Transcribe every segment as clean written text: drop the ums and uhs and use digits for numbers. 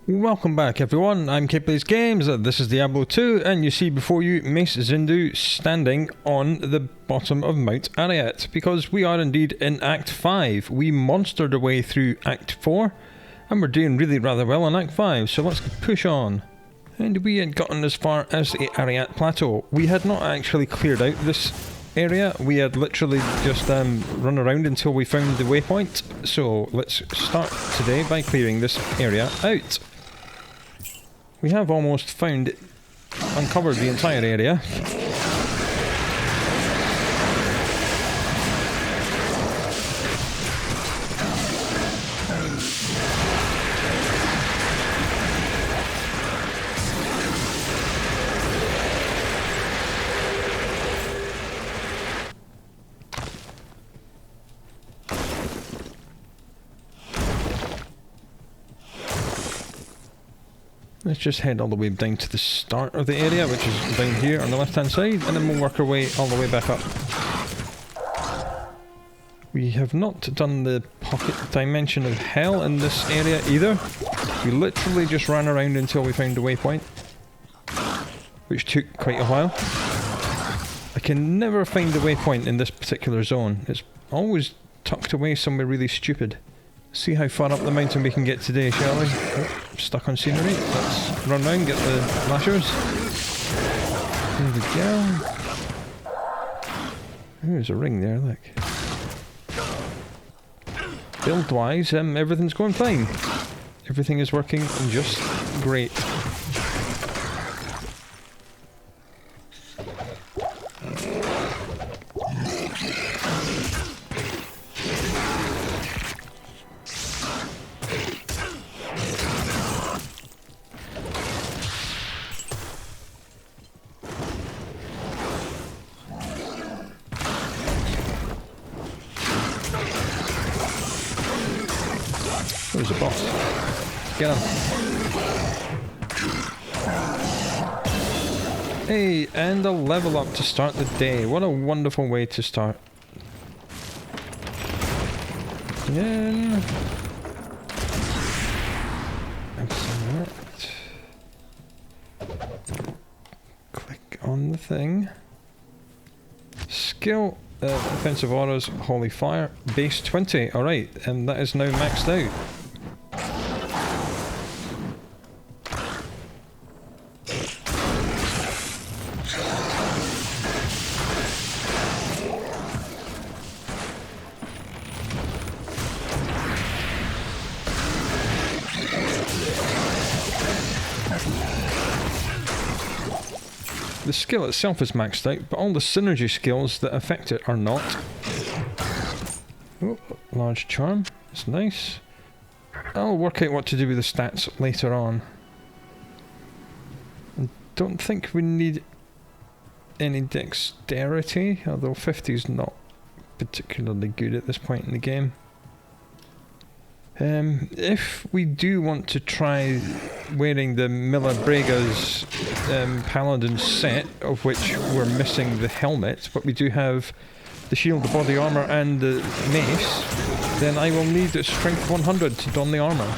Welcome back everyone, I'm Plays Games, this is Diablo 2, and you see before you Mace Zindu standing on the bottom of Mount Arreat, because we are indeed in Act 5. We monstered our way through Act 4, and we're doing really rather well in Act 5, so let's push on. And we had gotten as far as the Arreat Plateau. We had not actually cleared out this area, we had literally just run around until we found the waypoint, so let's start today by clearing this area out. We have almost uncovered the entire area. Let's just head all the way down to the start of the area, which is down here on the left hand side, and then we'll work our way all the way back up. We have not done the pocket dimension of hell in this area either. We literally just ran around until we found the waypoint, which took quite a while. I can never find the waypoint in this particular zone. It's always tucked away somewhere really stupid. See how far up the mountain we can get today, shall we? Oh, stuck on scenery. Let's run round, get the lashers. There we go. There's a ring there, look. Build-wise, everything's going fine. Everything is working just great. There's a boss. Get him. Hey, and a level up to start the day. What a wonderful way to start. Yeah. Click on the thing. Skill. Offensive auras, holy fire, base 20, alright, and that is now maxed out. The skill itself is maxed out, but all the synergy skills that affect it are not. Oh, large charm. That's nice. I'll work out what to do with the stats later on. I don't think we need any dexterity, although 50 is not particularly good at this point in the game. If we do want to try wearing the Milabrega's Paladin set, of which we're missing the helmet, but we do have the shield, the body armor and the mace, then I will need strength 100 to don the armor.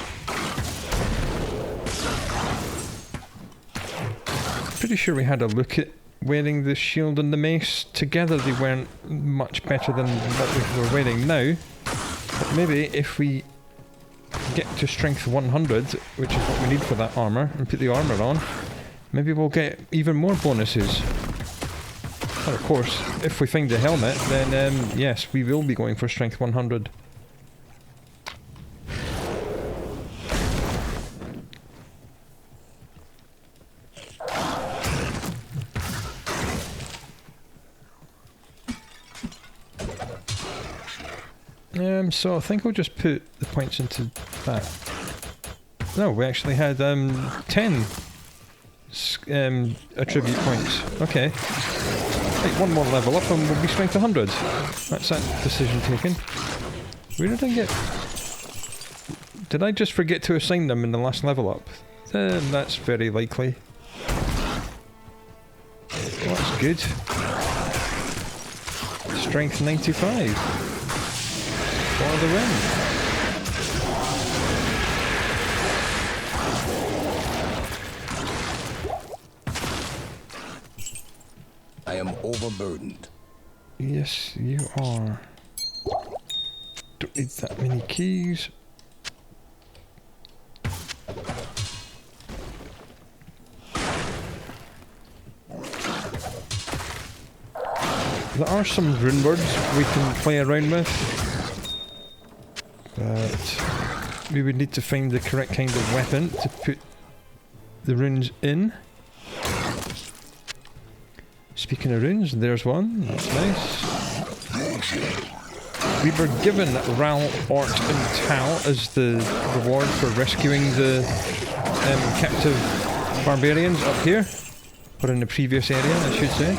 Pretty sure we had a look at wearing the shield and the mace. Together they weren't much better than what we're wearing now, but maybe if we get to strength 100, which is what we need for that armor, and put the armor on, maybe we'll get even more bonuses. And of course, if we find the helmet, then yes, we will be going for strength 100. So I think I'll just put the points into that. No, we actually had 10 attribute points. Okay. Take one more level up and we'll be strength 100. That's that decision taken. Where did I get... Did I just forget to assign them in the last level up? That's very likely. Well, that's good. Strength 95. For the win. overburdened. Yes, you are. Don't need that many keys. There are some rune words we can play around with, but we would need to find the correct kind of weapon to put the runes in. Speaking of runes, there's one. That's nice. We were given Ral, Ort and Tal as the reward for rescuing the captive barbarians up here. Or in the previous area, I should say.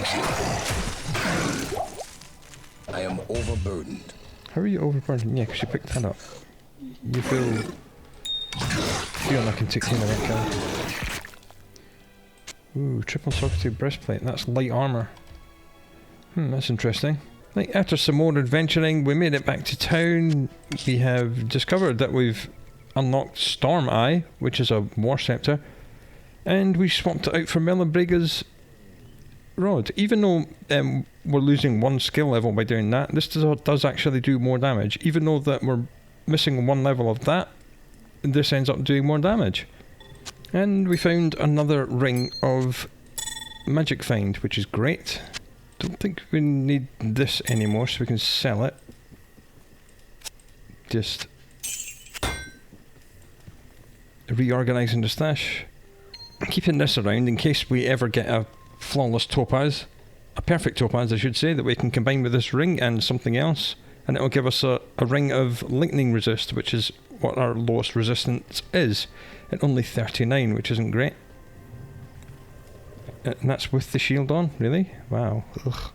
I am overburdened. How are you overburdened? Yeah, because you picked that up. You feel like I can take care of that guy. Ooh, triple socketed breastplate. That's light armor. That's interesting. Like, after some more adventuring, we made it back to town. We have discovered that we've unlocked Storm Eye, which is a war scepter, and we swapped it out for Melibriga's rod. Even though we're losing one skill level by doing that, this does actually do more damage. Even though that we're missing one level of that, this ends up doing more damage. And we found another ring of magic find, which is great. Don't think we need this anymore, so we can sell it. Just reorganising the stash. Keeping this around in case we ever get a flawless topaz. A perfect topaz, I should say, that we can combine with this ring and something else. And it'll give us a ring of lightning resist, which is what our lowest resistance is. At only 39, which isn't great. And that's with the shield on, really? Wow. Ugh.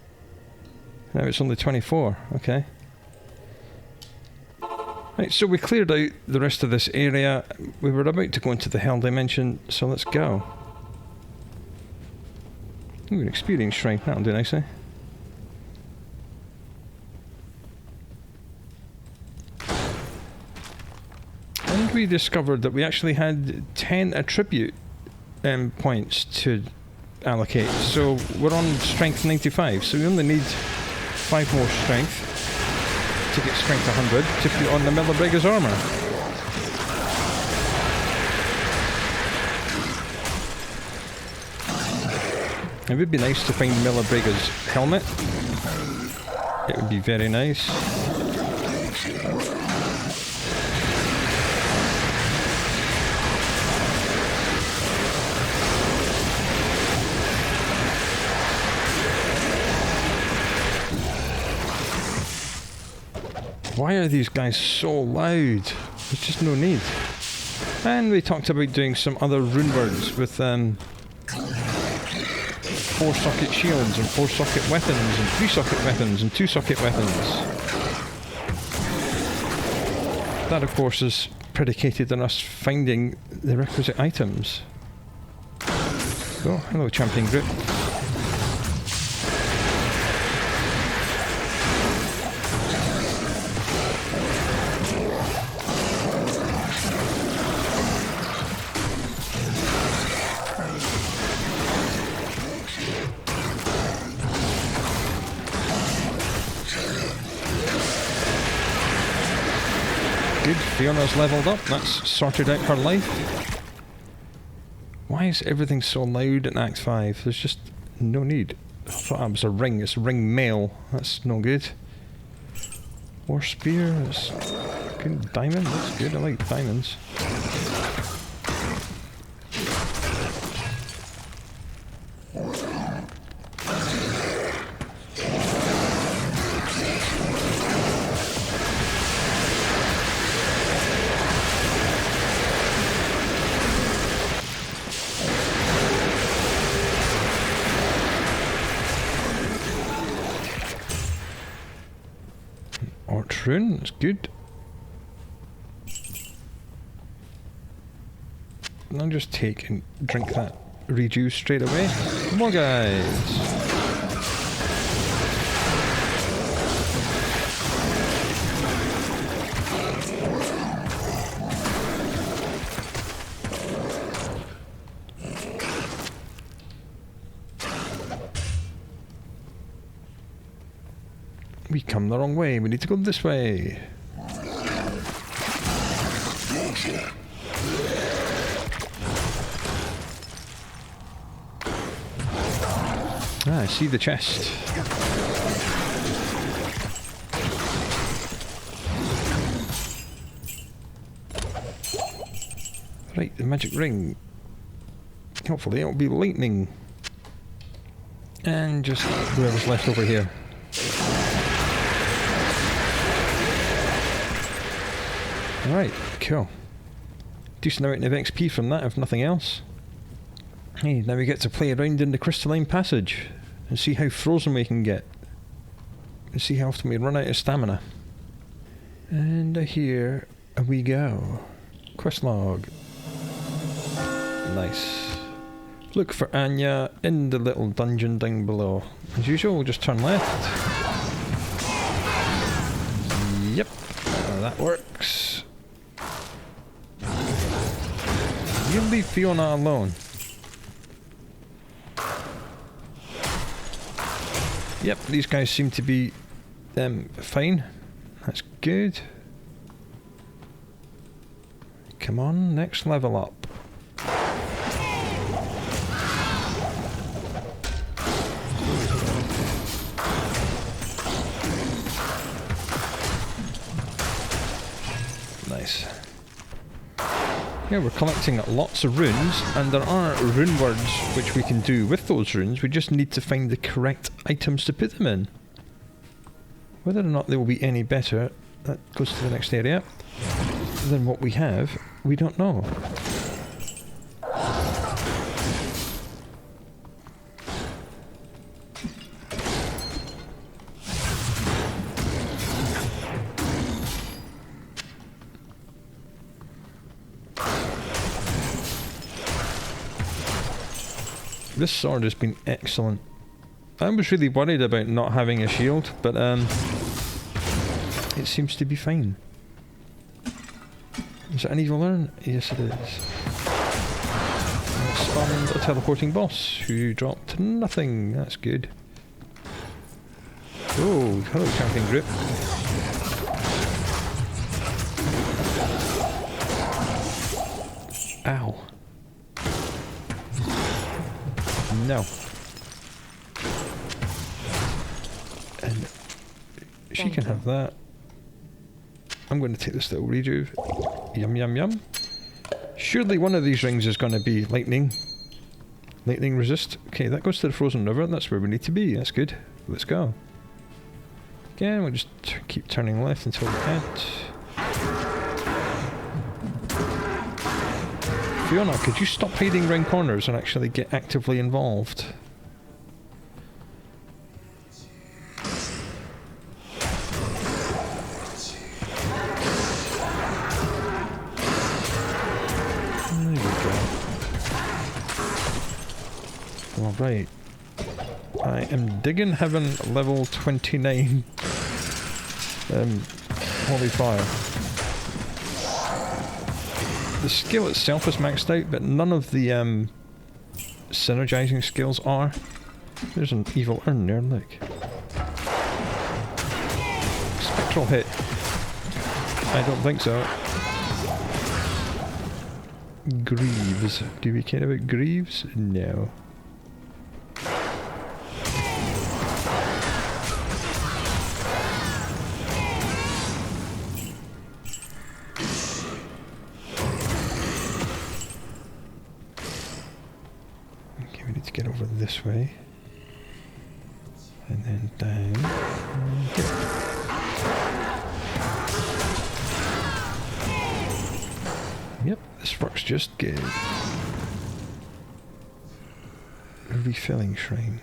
Now it's only 24, okay. Right, so we cleared out the rest of this area. We were about to go into the Hell Dimension, so let's go. Ooh, an experience shrine, that'll do nicely. And we discovered that we actually had 10 attribute points to allocate. So we're on strength 95, so we only need 5 more strength to get strength 100 to put on the Melibriga's armour. It would be nice to find Melibriga's helmet. It would be very nice. Why are these guys so loud? There's just no need. And we talked about doing some other rune words with 4-socket shields and 4-socket weapons and 3-socket weapons and 2-socket weapons. That of course is predicated on us finding the requisite items. Oh, hello champion group. Good, Fiona's leveled up, that's sorted out her life. Why is everything so loud in Act 5? There's just no need. I thought that was a ring, it's ring mail, that's no good. War spear, that's good. Diamond, that's good, I like diamonds. Rune, that's good. And I'll just take and drink that rejuice straight away. Come on guys! We come the wrong way. We need to go this way. Ah, I see the chest. Right, the magic ring. Hopefully it'll be lightning. And just whoever's left over here. Alright, cool. Decent amount of XP from that, if nothing else. Hey, now we get to play around in the Crystalline Passage and see how frozen we can get. And see how often we run out of stamina. And here we go. Quest log. Nice. Look for Anya in the little dungeon down below. As usual, we'll just turn left. Yep, that works. You leave Fiona alone. Yep, these guys seem to be fine. That's good. Come on, next level up. Nice. Yeah, we're collecting lots of runes, and there are rune words which we can do with those runes. We just need to find the correct items to put them in. Whether or not they will be any better, that goes to the next area, than what we have, we don't know. This sword has been excellent. I was really worried about not having a shield, but it seems to be fine. Is it an evil urn? Yes it is. I spawned a teleporting boss who dropped nothing. That's good. Oh, hello camping group. Ow. No. And she can have that. I'm going to take this little rejuve. Yum yum yum. Surely one of these rings is going to be lightning. Lightning resist. Okay, that goes to the frozen river. That's where we need to be. That's good. Let's go. Again, we'll just keep turning left until we can't. Fiona, could you stop hiding round corners and actually get actively involved? There we go. Alright. I am digging heaven level 29 Holy Fire. The skill itself is maxed out, but none of the synergizing skills are. There's an evil urn there, look. Spectral hit. I don't think so. Greaves. Do we care about greaves? No. Get over this way and then down here. Yep, this works just good. Refilling shrine.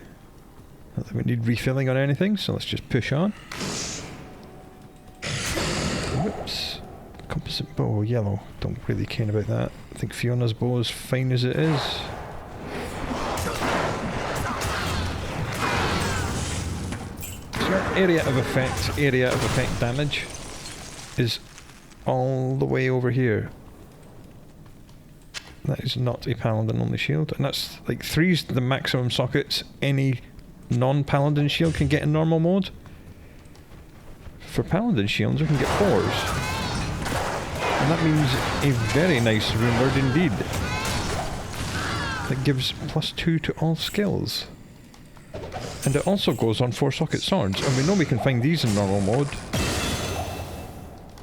Not that we need refilling on anything, so let's just push on. Whoops. Composite bow, yellow. Don't really care about that. I think Fiona's bow is fine as it is. Area of effect damage is all the way over here. That is not a Paladin only shield, and that's like 3's the maximum sockets any non-Paladin shield can get in normal mode. for Paladin shields, we can get 4s. And that means a very nice rune word indeed. That gives +2 to all skills. And it also goes on 4-socket swords, and we know we can find these in normal mode.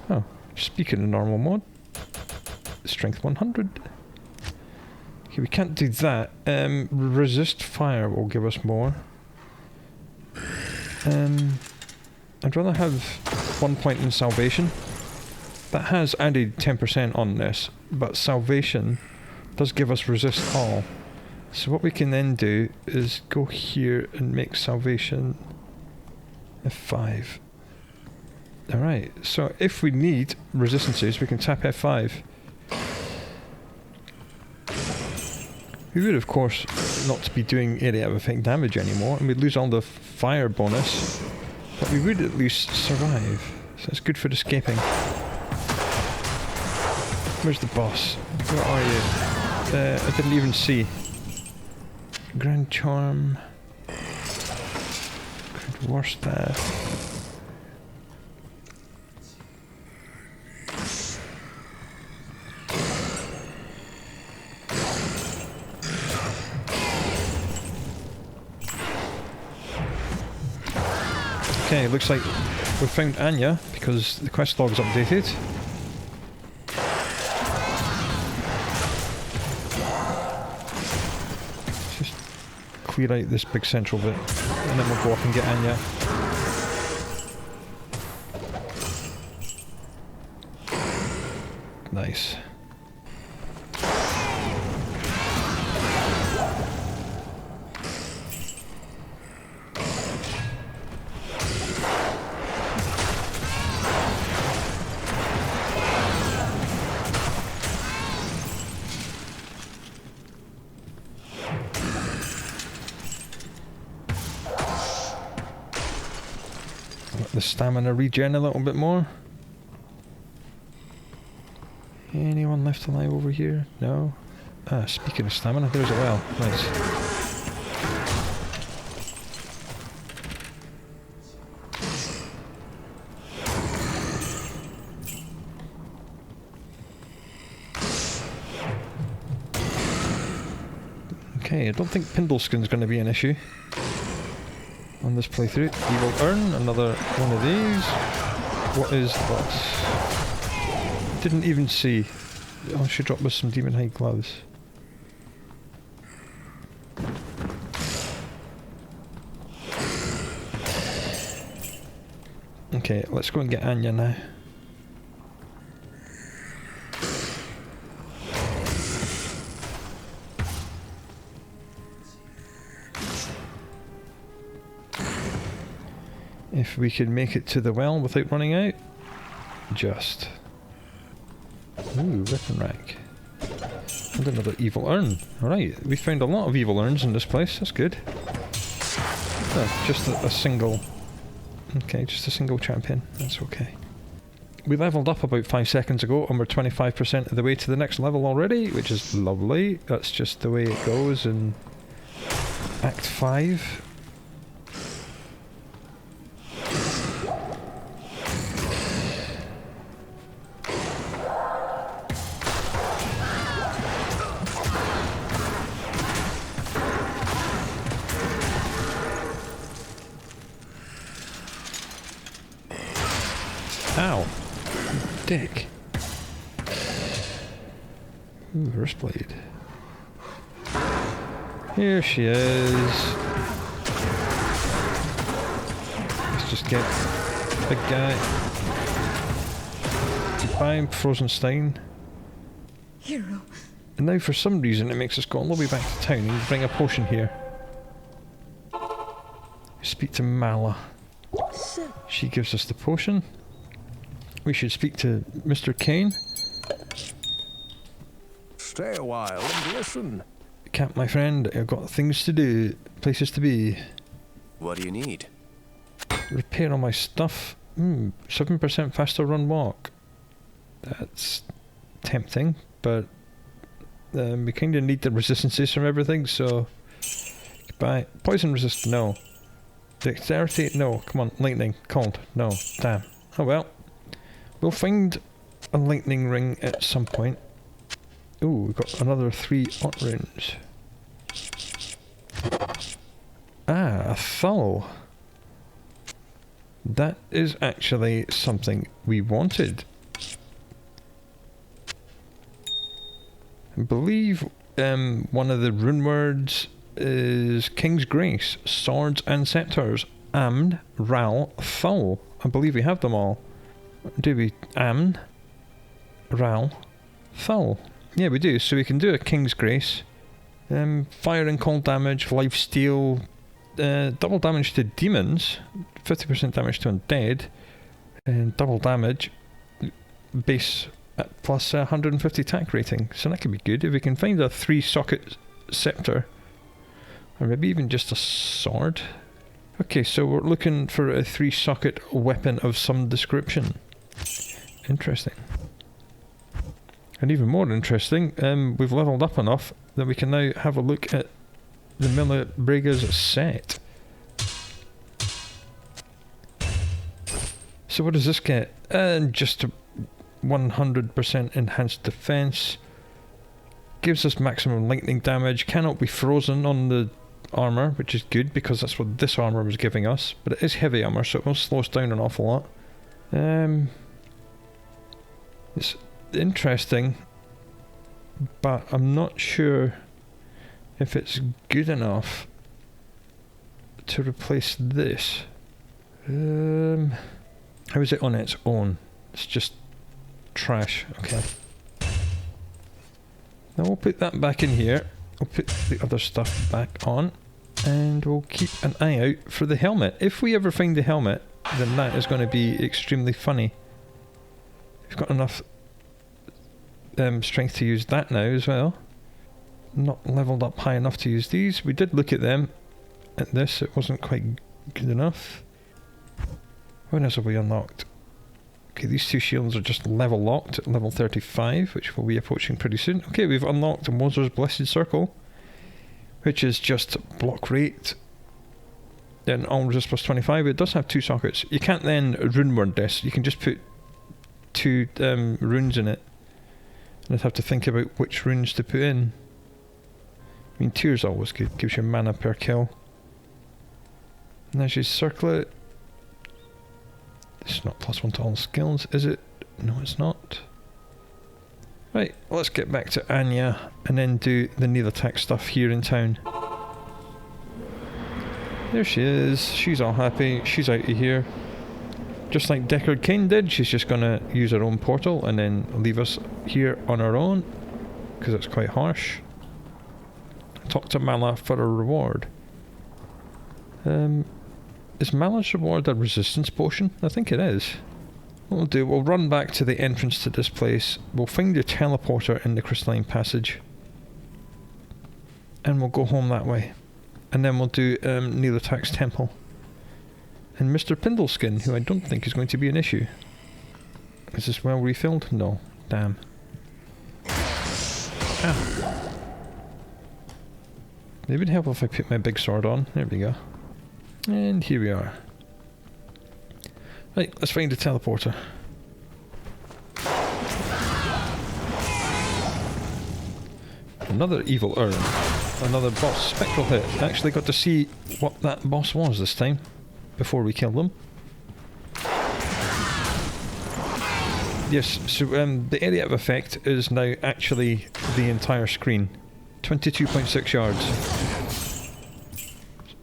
Oh, speaking of normal mode, strength 100. Okay, we can't do that. Resist fire will give us more. I'd rather have 1 point in salvation. That has added 10% on this, but salvation does give us resist all. So what we can then do is go here and make salvation F5. Alright, so if we need resistances, we can tap F5. We would of course not be doing area of effect damage anymore, and we'd lose all the fire bonus, but we would at least survive. So it's good for escaping. Where's the boss? Where are you? I didn't even see. Grand Charm. Grand War Staff. Okay, looks like we've found Anya because the quest log's updated. Just clear out this big central bit and then we'll go off and get Anya. Nice. The stamina regen a little bit more. Anyone left alive over here? No? Ah, speaking of stamina, there's a well. Nice. Okay, I don't think Pindleskin's going to be an issue on this playthrough. Evil Urn, another one of these. What is that? Didn't even see. Oh, she dropped us some Demon Hide gloves. Okay, let's go and get Anya now. If we could make it to the well without running out. Just. Ooh, weapon rack. And another evil urn. Alright, we found a lot of evil urns in this place, that's good. Oh, just a single... Okay, just a single champion, that's okay. We leveled up about 5 seconds ago and we're 25% of the way to the next level already, which is lovely. That's just the way it goes in Act 5. Ow. Dick. Ooh, wristblade. Here she is. Let's just get big guy. Goodbye, Frozenstein. Hero. And now for some reason it makes us go all the way back to town and bring a potion here. Speak to Mala. She gives us the potion. We should speak to Mr. Kane. Stay a while and listen. Can't, my friend. I've got things to do, places to be. What do you need? Repair all my stuff. 7% faster run walk. That's tempting, but we kind of need the resistances from everything, so... Goodbye. Poison resist, no. Dexterity, no. Come on, lightning, cold, no. Damn. Oh well. We'll find a lightning ring at some point. Ooh, we've got another 3 hot runes. Ah, a thull. That is actually something we wanted. I believe one of the rune words is King's Grace, Swords and Scepters, Amn, Ral, Thull. I believe we have them all. Do we? Amn, Ral, Thull. Yeah, we do. So we can do a King's Grace. Fire and cold damage, life steal, double damage to demons, 50% damage to undead, and double damage base at plus 150 attack rating. So that could be good if we can find a 3-socket scepter, or maybe even just a sword. Okay, so we're looking for a 3-socket weapon of some description. Interesting. And even more interesting, we've leveled up enough that we can now have a look at the Milibrega's set. So what does this get? Just a 100% enhanced defense. Gives us maximum lightning damage. Cannot be frozen on the armor, which is good because that's what this armor was giving us. But it is heavy armor, so it will slow us down an awful lot. It's interesting, but I'm not sure if it's good enough to replace this. How is it on its own? It's just trash. Okay. Now we'll put that back in here. We'll put the other stuff back on, and we'll keep an eye out for the helmet. If we ever find the helmet, then that is going to be extremely funny. We've got enough strength to use that now as well. Not leveled up high enough to use these. We did look at them. At this, it wasn't quite good enough. When else have we unlocked? Okay, these 2 shields are just level locked at level 35, which we'll be approaching pretty soon. Okay, we've unlocked Mozar's Blessed Circle, which is just block rate. Then all resist plus 25. It does have 2 sockets. You can't then rune word this. You can just put 2 runes in it. And I'd have to think about which runes to put in. I mean, 2 is always good. Gives you mana per kill. And as you circle it, it's not +1 to all skills, is it? No, it's not. Right, let's get back to Anya and then do the Nilathak stuff here in town. There she is. She's all happy. She's out of here. Just like Deckard Cain did, she's just going to use her own portal and then leave us here on our own, because it's quite harsh. Talk to Mala for a reward. Is Mala's reward a resistance potion? I think it is. What we'll do, we'll run back to the entrance to this place. We'll find your teleporter in the Crystalline Passage. And we'll go home that way. And then we'll do Nilathak's temple. And Mr. Pindleskin, who I don't think is going to be an issue. Is this well refilled? No. Damn. Ah. It would help if I put my big sword on. There we go. And here we are. Right, let's find the teleporter. Another evil urn. Another boss. Spectral hit. Actually got to see what that boss was this time, before we killed them. Yes, so the area of effect is now actually the entire screen. 22.6 yards.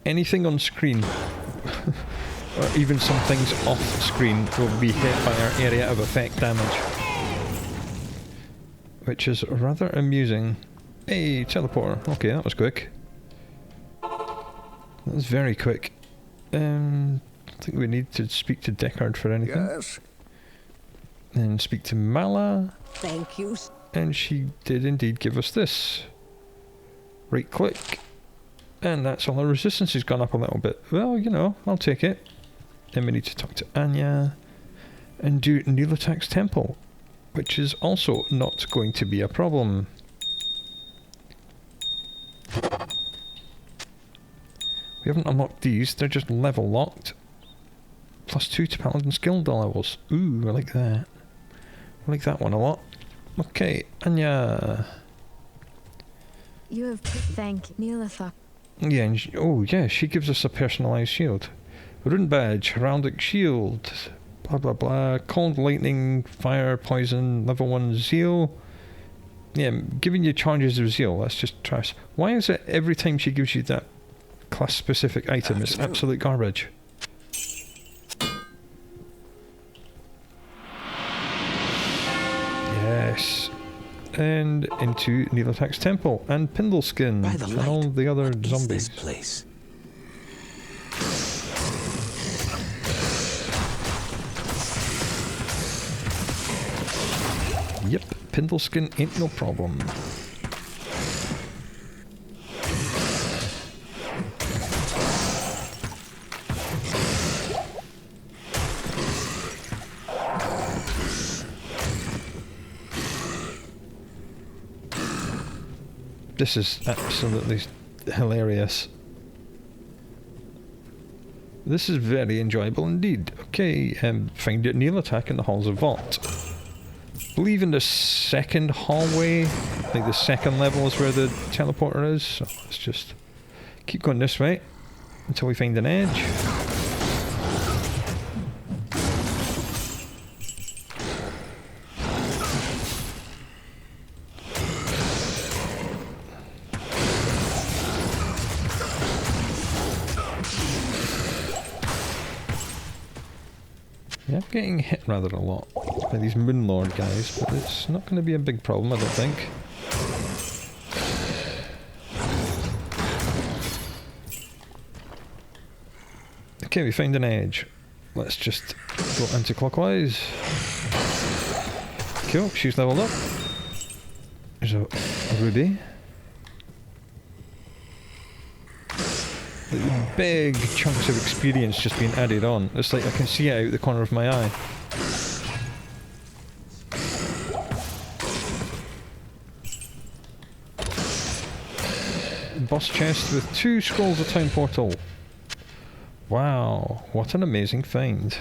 Anything on screen, or even some things off screen, will be hit by our area of effect damage. Which is rather amusing. Hey, teleporter. Okay, that was quick. That was very quick. I think we need to speak to Deckard for anything. Yes? And speak to Mala. Thank you. And she did indeed give us this. Right click. And that's all. Our resistance has gone up a little bit. Well, you know, I'll take it. Then we need to talk to Anya and do Nilathak's temple, which is also not going to be a problem. We haven't unlocked these, they're just level locked. +2 to Paladin skill levels. Ooh, I like that. I like that one a lot. Okay, Anya. You have thank Nilathak. Yeah, and oh yeah, she gives us a personalised shield. Rune badge, heraldic shield, blah blah blah. Cold lightning, fire, poison, level 1 zeal. Yeah, giving you charges of zeal. That's just trash. Why is it every time she gives you that class specific item, it's absolute garbage? Yes. And into Nilathak's temple and Pindleskin and all the other zombies. This place? Yep, Pindleskin ain't no problem. This is absolutely hilarious. This is very enjoyable indeed. Okay, find it Nilathak in the halls of Vault. I believe in the second hallway, like the second level is where the teleporter is, so let's just keep going this way until we find an edge. Yeah, I'm getting hit rather a lot by these Moonlord guys, but it's not going to be a big problem, I don't think. Okay, we found an edge. Let's just go anti-clockwise. Cool, she's leveled up. There's a ruby. Big chunks of experience just being added on. It's like I can see it out the corner of my eye. Boss chest with 2 scrolls of town portal. Wow, what an amazing find.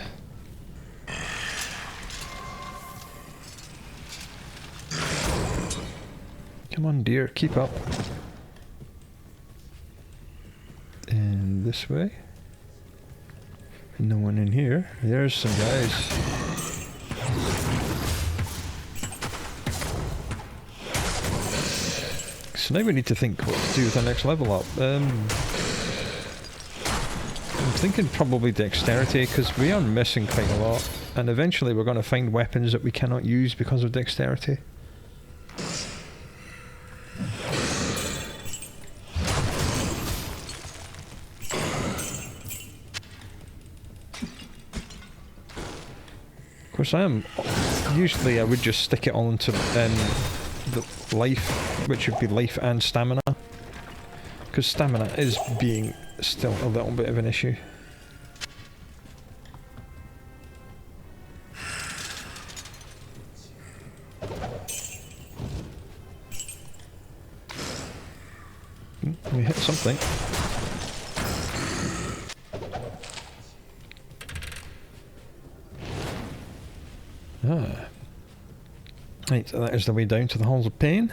Come on dear, keep up. And this way. No one in here. There's some guys. So now we need to think what to do with our next level up. I'm thinking probably dexterity, because we are missing quite a lot. And eventually we're going to find weapons that we cannot use because of dexterity. Of course, usually I would just stick it all into the life, which would be life and stamina, because stamina is being still a little bit of an issue. We hit something. Ah. Right, so that is the way down to the Halls of Pain.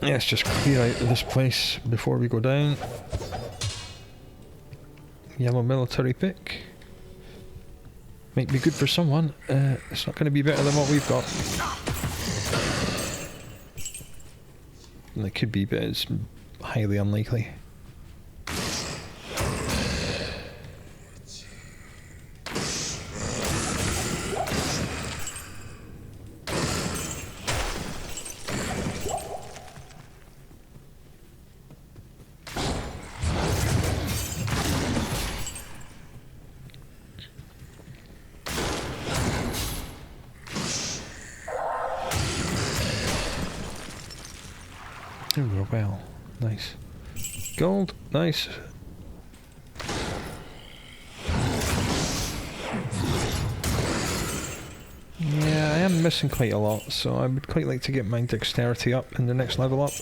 Yeah, let's just clear out of this place before we go down. Yellow military pick. Might be good for someone. It's not going to be better than what we've got. And it could be, but it's highly unlikely. Ooh, well, nice. Gold, nice. Yeah, I am missing quite a lot, so I would quite like to get my dexterity up in the next level up,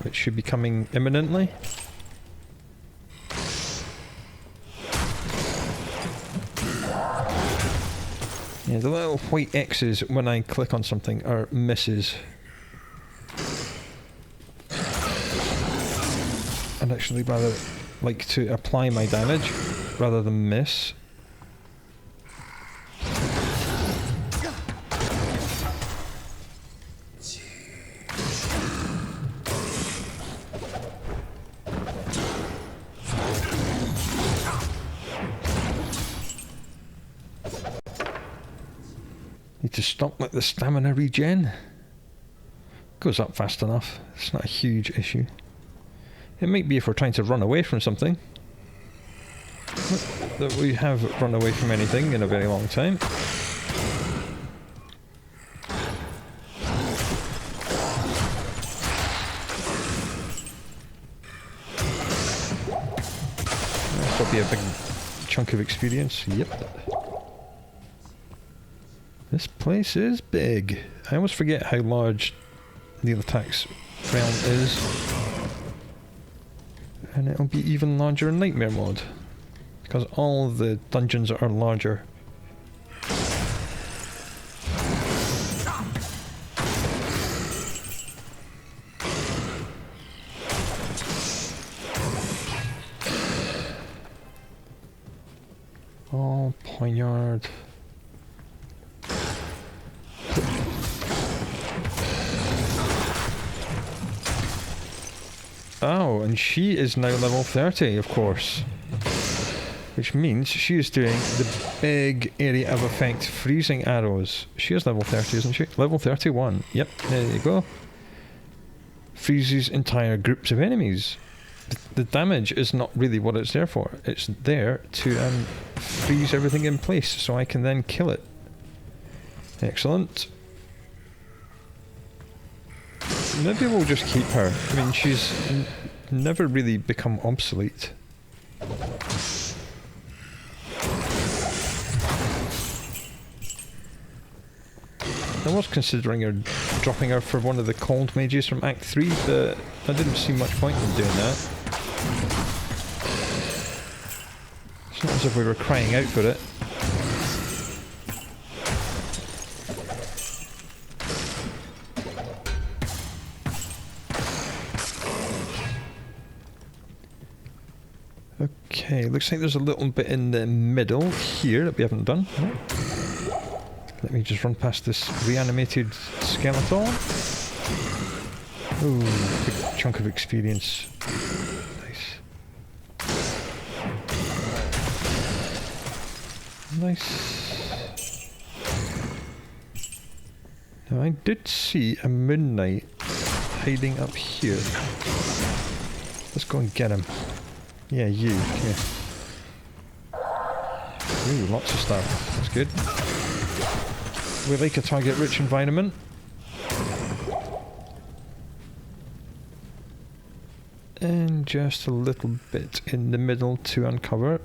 which should be coming imminently. Yeah, the little white X's when I click on something are misses. I'd actually rather like to apply my damage rather than miss. Need to stop like the stamina regen. Goes up fast enough. It's not a huge issue. It might be if we're trying to run away from something. Not that we have run away from anything in a very long time. That'll be a big chunk of experience. Yep. This place is big. I always forget how large Nilathak's realm is. And it'll be even larger in Nightmare mode. Because all the dungeons are larger. Oh, poignard. Oh, and she is now level 30, of course. Which means she is doing the big area of effect freezing arrows. She is level 30, isn't she? Level 31. Yep, there you go. Freezes entire groups of enemies. The damage is not really what it's there for. It's there to freeze everything in place so I can then kill it. Excellent. Maybe we'll just keep her. I mean, she's never really become obsolete. I was considering dropping her for one of the cold mages from Act 3, but I didn't see much point in doing that. It's not as if we were crying out for it. Okay, looks like there's a little bit in the middle here that we haven't done. No. Let me just run past this reanimated skeleton. Ooh, big chunk of experience. Nice. Nice. Now I did see a Moon Knight hiding up here. Let's go and get him. Yeah, you. Yeah. Ooh, lots of stuff. That's good. We like a target-rich environment. And just a little bit in the middle to uncover.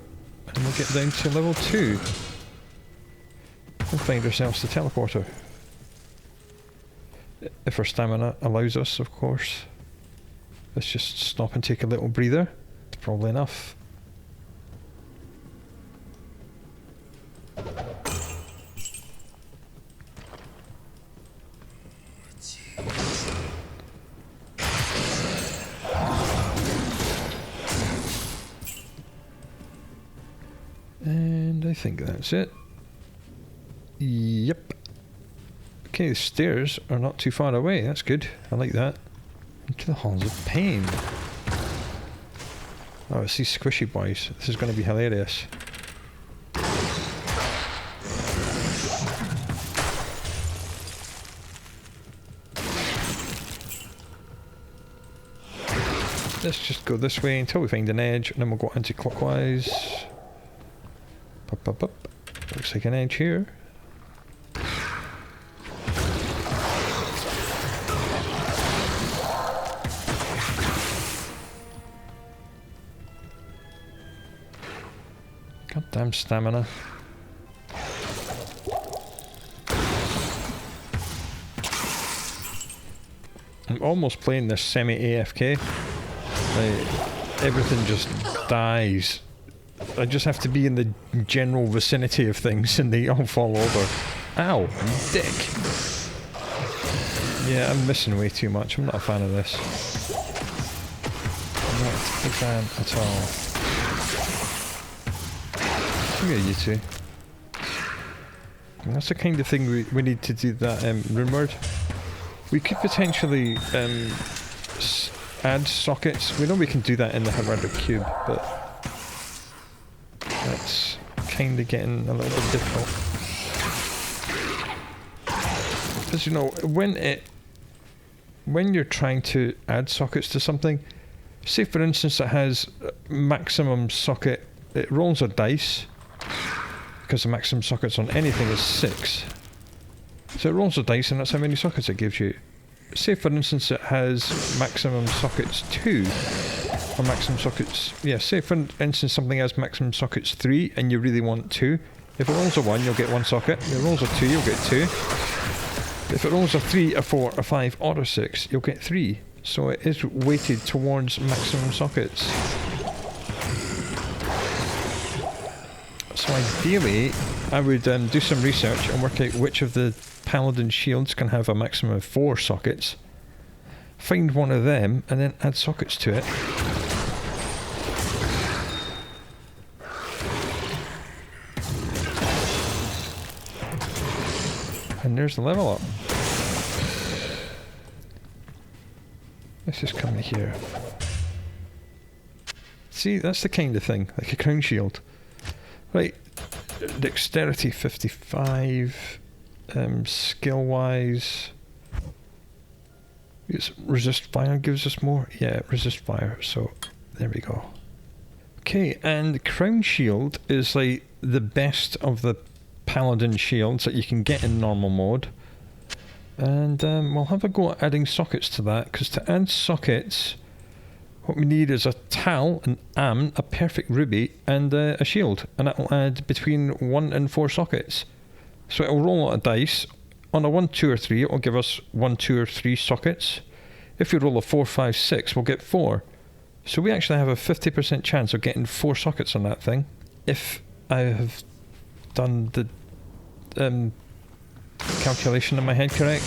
And we'll get down to level 2. And find ourselves the teleporter. If our stamina allows us, of course. Let's just stop and take a little breather. It's probably enough. And I think that's it. Yep. Okay, the stairs are not too far away. That's good. I like that. Into the halls of pain. Oh, it's these squishy boys. This is going to be hilarious. Let's just go this way until we find an edge, and then we'll go anti-clockwise. Up, up, up. Looks like an edge here. Goddamn stamina. I'm almost playing this semi-AFK. Everything just dies. I just have to be in the general vicinity of things and they all fall over. Ow, you dick. Yeah, I'm missing way too much. I'm not a fan of this. Not a fan at all. Come here, you two. And that's the kind of thing we need to do that rune word. We could potentially add sockets. We know we can do that in the Heraldic Cube, but that's kind of getting a little bit difficult. Because you know, when you're trying to add sockets to something, say for instance it has maximum socket, it rolls a dice, because the maximum sockets on anything is 6. So it rolls a dice and that's how many sockets it gives you. Say for instance it has maximum sockets 2, or maximum sockets, yeah, say for instance something has maximum sockets 3 and you really want 2. If it rolls a 1 you'll get 1 socket, if it rolls a 2 you'll get 2. If it rolls a 3, a 4, a 5 or a 6 you'll get 3. So it is weighted towards maximum sockets. So ideally I would do some research and work out which of the Paladin shields can have a maximum of 4 sockets, find one of them and then add sockets to it. And there's the level up. Let's just come in here. See, that's the kind of thing, like a crown shield. Right, dexterity 55, skill wise, resist fire gives us more. Yeah, resist fire, so there we go. Okay, and crown shield is like the best of the Paladin shields that you can get in normal mode. And we'll have a go at adding sockets to that, because to add sockets, what we need is a Tal, an Am, a perfect ruby, and a shield. And that will add between 1 and 4 sockets. So it will roll a dice. On a 1, 2 or 3, it will give us 1, 2 or 3 sockets. If we roll a 4, 5, 6, we'll get 4. So we actually have a 50% chance of getting 4 sockets on that thing. If I have done the calculation in my head correct.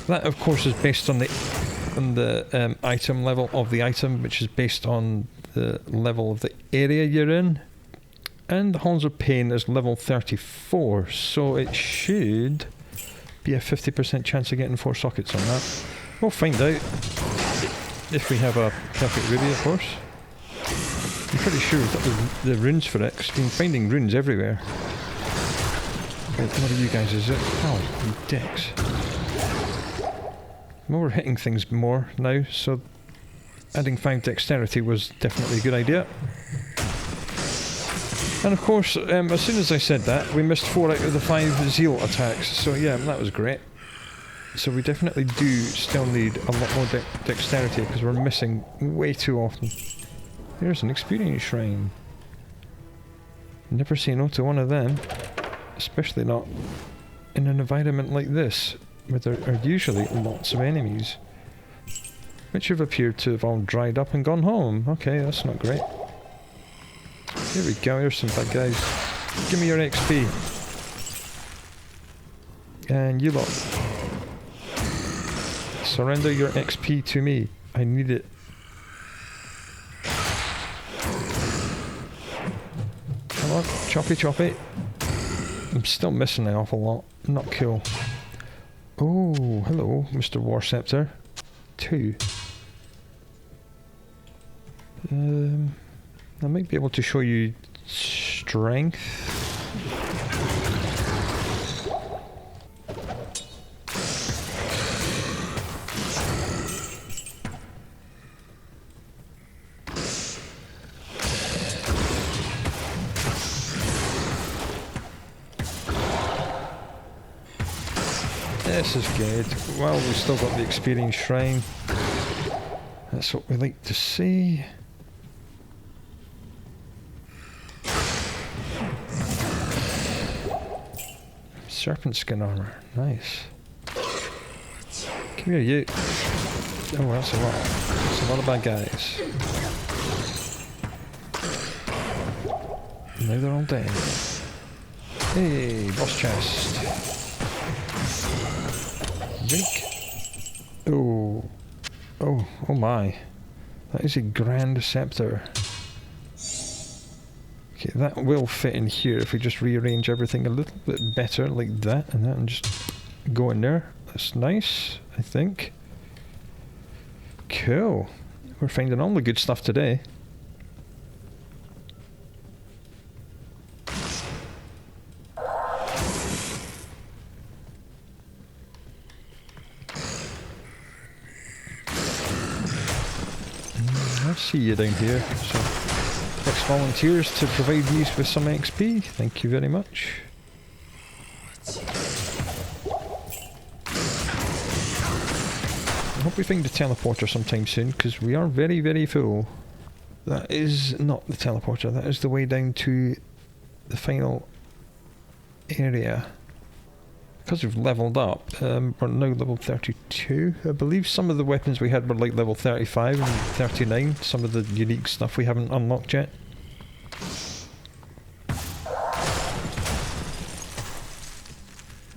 That of course is based on the item level of the item, which is based on the level of the area you're in. And the Halls of Pain is level 34, so it should be a 50% chance of getting 4 sockets on that. We'll find out if we have a perfect ruby, of course. I'm pretty sure we've got the runes for it, because we've been finding runes everywhere. Right, what are you guys, is it? Oh, you dicks. Well, we're hitting things more now, so adding 5 dexterity was definitely a good idea. And of course, as soon as I said that, we missed 4 out of the 5 zeal attacks, so yeah, that was great. So we definitely do still need a lot more dexterity, because we're missing way too often. Here's an experience shrine. Never say no to one of them. Especially not in an environment like this, where there are usually lots of enemies, which have appeared to have all dried up and gone home. Okay, that's not great. Here we go, here's some bad guys. Give me your XP. And you lot, surrender your XP to me. I need it. Come on, choppy choppy. I'm still missing an awful lot. Not cool. Oh, hello, Mr. War Scepter. 2. I might be able to show you strength. This is good. Well, we've still got the experience shrine. That's what we like to see. Serpent skin armor. Nice. Come here, you. Oh, that's a lot. That's a lot of bad guys. Now they're all dead. Hey, boss chest. Zink. Oh. Oh, oh my. That is a grand scepter. Okay, that will fit in here if we just rearrange everything a little bit better, like that, and just go in there. That's nice, I think. Cool. We're finding all the good stuff today. I see you down here. So, ex-volunteers to provide these with some XP. Thank you very much. I hope we find the teleporter sometime soon, because we are very, very full. That is not the teleporter, that is the way down to the final area. Because we've leveled up, we're now level 32. I believe some of the weapons we had were like level 35 and 39, some of the unique stuff we haven't unlocked yet.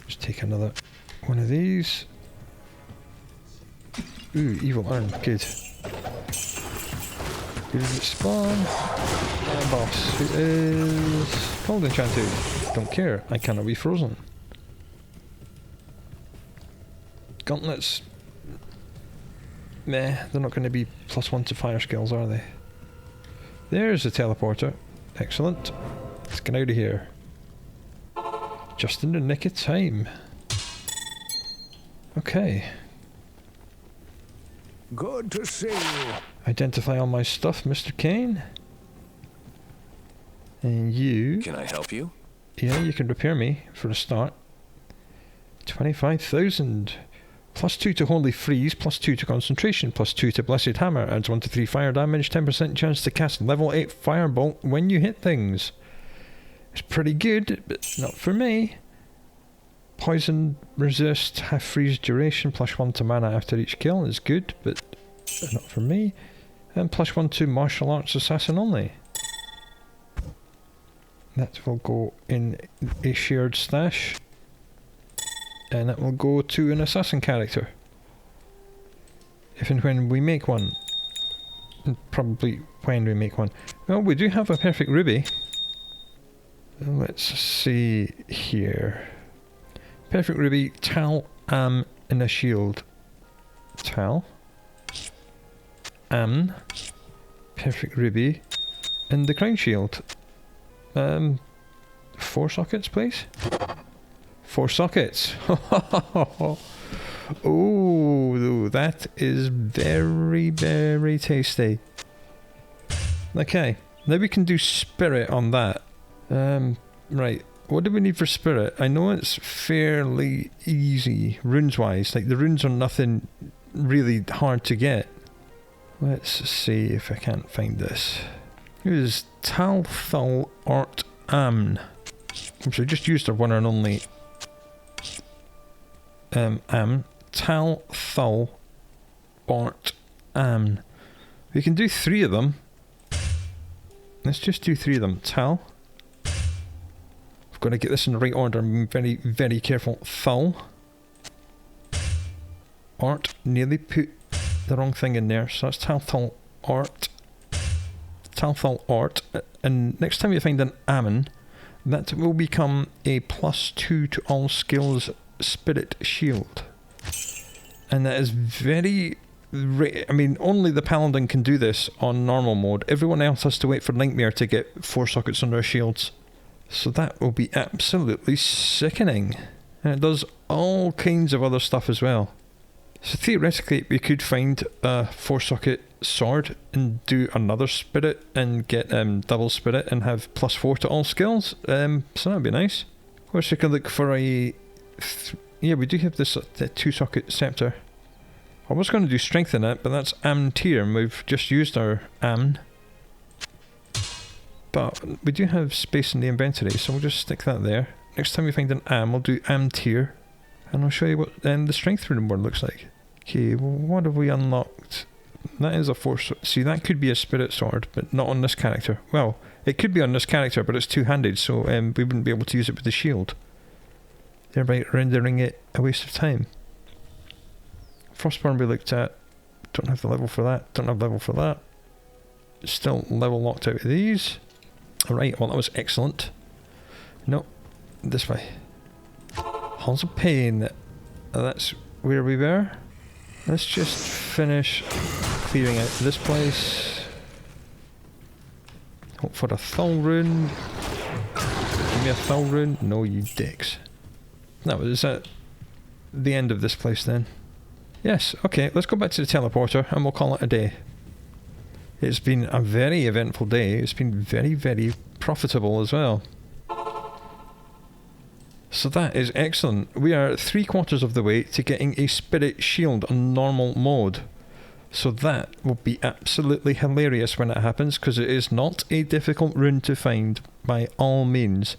Just take another one of these. Ooh, evil urn, good. Who does it spawn? Boss, who is cold enchanted. Don't care, I cannot be frozen. Gauntlets. Meh, they're not going to be +1 to fire skills, are they? There's the teleporter. Excellent. Let's get out of here. Just in the nick of time. Okay. Good to see you. Identify all my stuff, Mr. Kane. And you... Can I help you? Yeah, you can repair me, for a start. 25,000. +2 to Holy Freeze, +2 to Concentration, +2 to Blessed Hammer, adds 1 to 3 fire damage, 10% chance to cast level 8 Firebolt when you hit things. It's pretty good, but not for me. Poison resist, half freeze duration, +1 to mana after each kill is good, but not for me. And +1 to Martial Arts Assassin only. That will go in a shared stash. And it will go to an assassin character. If and when we make one. And probably when we make one. Well, we do have a perfect ruby. Let's see here. Perfect ruby, Tal, Am, and a shield. Tal. Am. Perfect ruby. And the crown shield. 4 sockets, please. 4 sockets. Oh, that is very, very tasty. Okay, now we can do spirit on that. Right, what do we need for spirit? I know it's fairly easy, runes-wise. Like, the runes are nothing really hard to get. Let's see if I can't find this. It is Tal Thul Art Amn. So I just used our one and only Tal Thul Art Amn. We can do 3 of them. Let's just do 3 of them. Tal. I've got to get this in the right order. I'm very, very careful. Thul. Art. Nearly put the wrong thing in there. So that's Tal Thul Art. Tal Thul Art. And next time you find an Ammon, that will become a +2 to all skills spirit shield. And that is very I mean, only the Paladin can do this on normal mode. Everyone else has to wait for Nightmare to get 4 sockets on their shields. So that will be absolutely sickening. And it does all kinds of other stuff as well. So theoretically we could find a 4 socket sword and do another spirit and get double spirit and have +4 to all skills. So that would be nice. Of course we could look for a... yeah, we do have this 2 socket scepter. I was going to do strength in it, but that's Amn tier and we've just used our Amn. But we do have space in the inventory, so we'll just stick that there. Next time we find an Am, we'll do Am tier. And I'll show you what the strength rune board looks like. Okay, well, what have we unlocked? That is a force. See, that could be a spirit sword, but not on this character. Well, it could be on this character, but it's two-handed, so we wouldn't be able to use it with the shield, thereby rendering it a waste of time. Frostburn we looked at. Don't have the level for that. Don't have level for that. Still level locked out of these. Alright, well that was excellent. No, this way. Halls of Pain. That's where we were. Let's just finish clearing out this place. Hope for a Thull rune. Give me a Thull rune. No, you dicks. That was at the end of this place then. Yes, okay, let's go back to the teleporter and we'll call it a day. It's been a very eventful day. It's been very, very profitable as well. So that is excellent. We are 3/4 of the way to getting a spirit shield on normal mode. So that will be absolutely hilarious when it happens, because it is not a difficult rune to find by all means.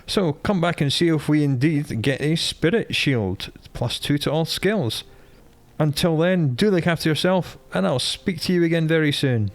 So come back and see if we indeed get a spirit shield. +2 to all skills. Until then, do look after yourself, and I'll speak to you again very soon.